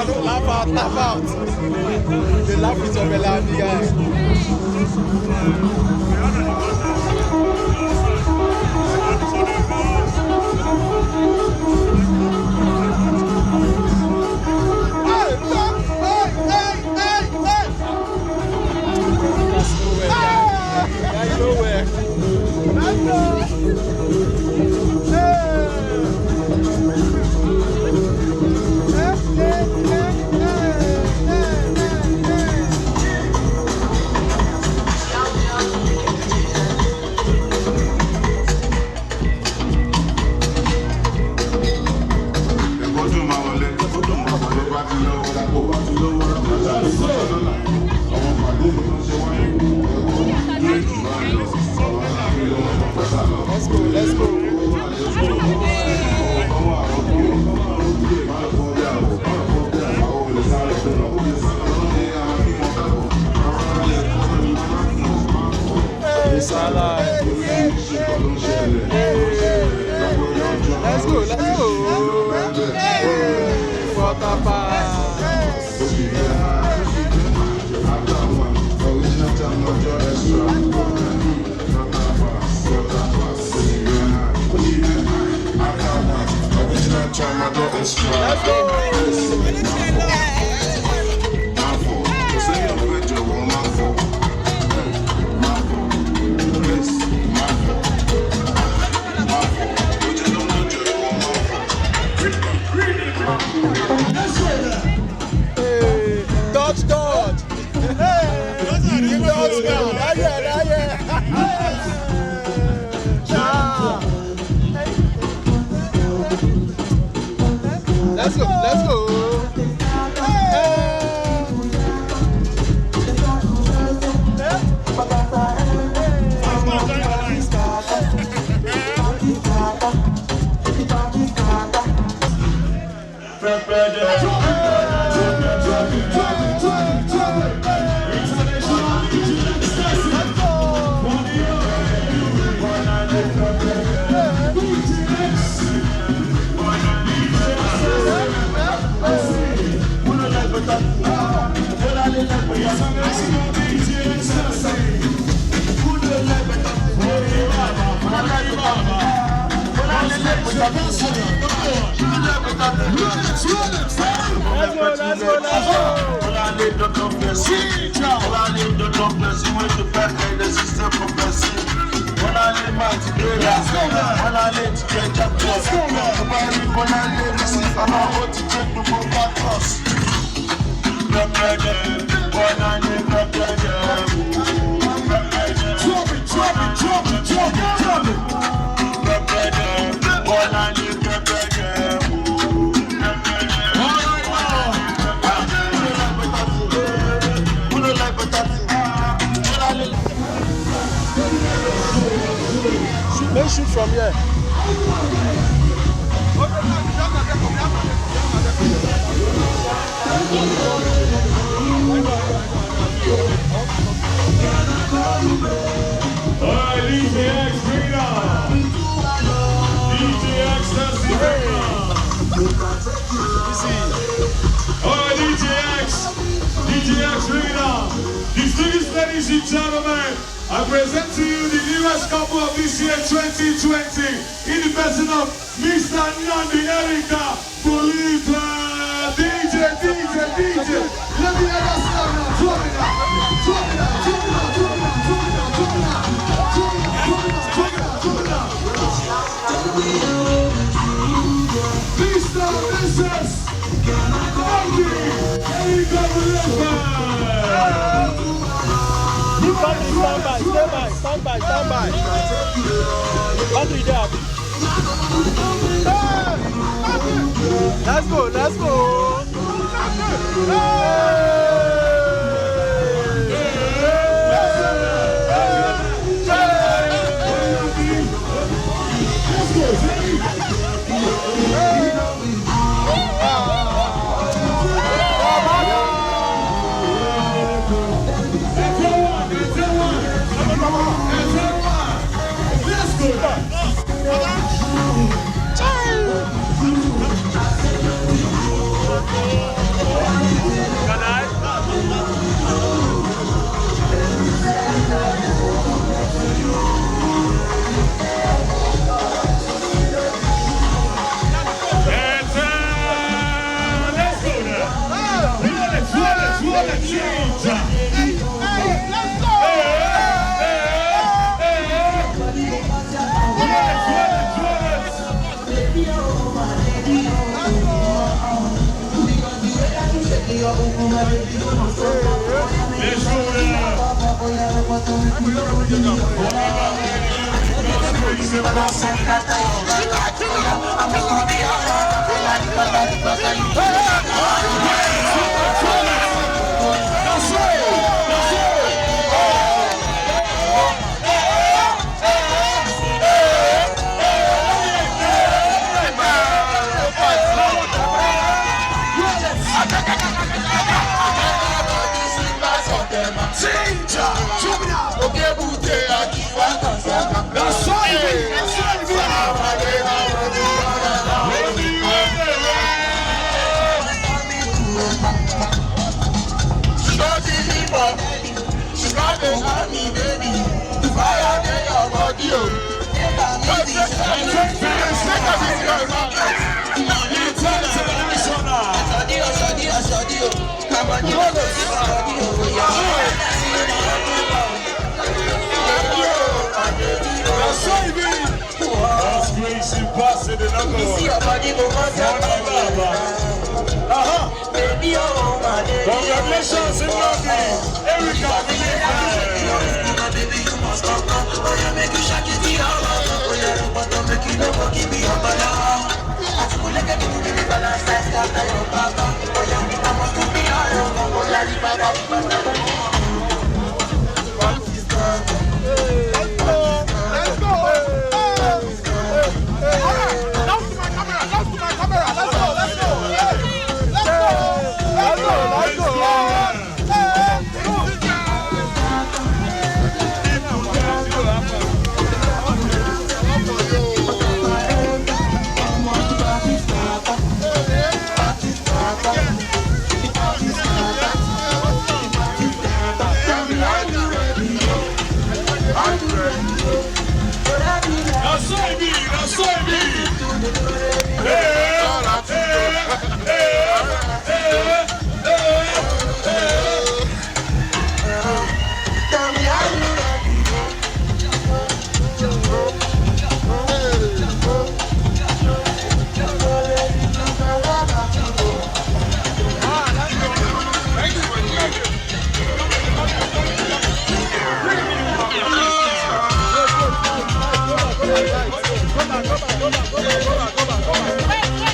Laugh out, laugh out. They laugh with your melody, guys. Let's go. Let's go. Water park. Let's go. Dodge. Hey, dodge now. Let's go. Let's shoot from here. Alright, DJX, bring it on. DJX, let's bring it on. Alright, DJX, bring it on. Distinguished ladies and gentlemen, I present to you the newest couple of this year 2020 in the person of Mr. Nnamdi, Erica, DJ. Let me hear that sound now. Drop it Mr. Mrs. Nnamdi, Erica Stand by. Battery there. Let's go. Congratulations, Nnamdi. Erica Baby, you must come. Oh, yeah, make you shake it, oh, yeah, but don't make you never give me up, but I feel like I do the balance, that's got your papa. Oh, yeah, I must be all over. Oh, yeah, the papa. Let's go. Down to my camera. Let's go. Let's go. Go back.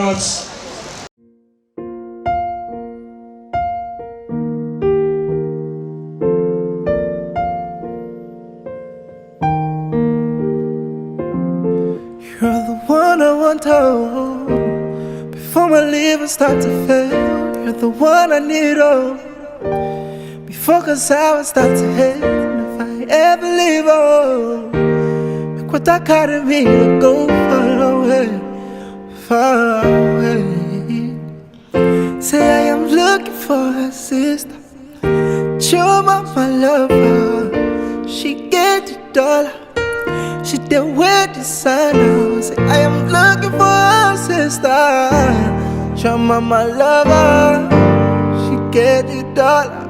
much. You're the one I want to hold before my liver start to fail. You're the one I need, oh, before cause I will start to hate. And if I ever leave, oh, make what I carry me to go far away, far away. Say I am looking for a sister, show my lover. She get the dollar, she did with the sun. Say I am looking for a sister, show my lover. She get the dollar.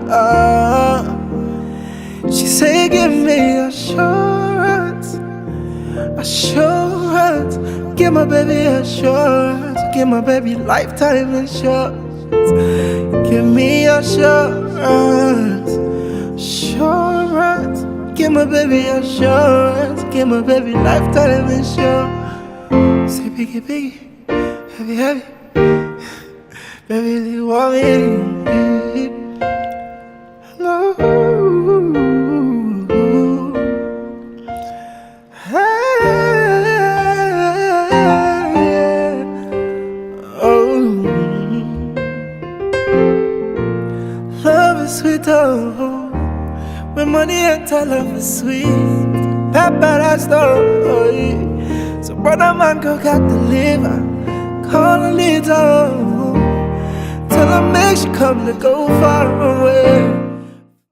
She say give me assurance, assurance. Give my baby assurance, give my baby lifetime insurance. Give me assurance, assurance. Give my baby assurance, give my baby lifetime insurance. Say biggie, biggie, heavy, heavy. Baby, you want me? No. Oh, love is sweet, oh. When money enter, love is sweet. Pepper that story. So brother man go got the liver, call a little. Tell her make she come to go far away.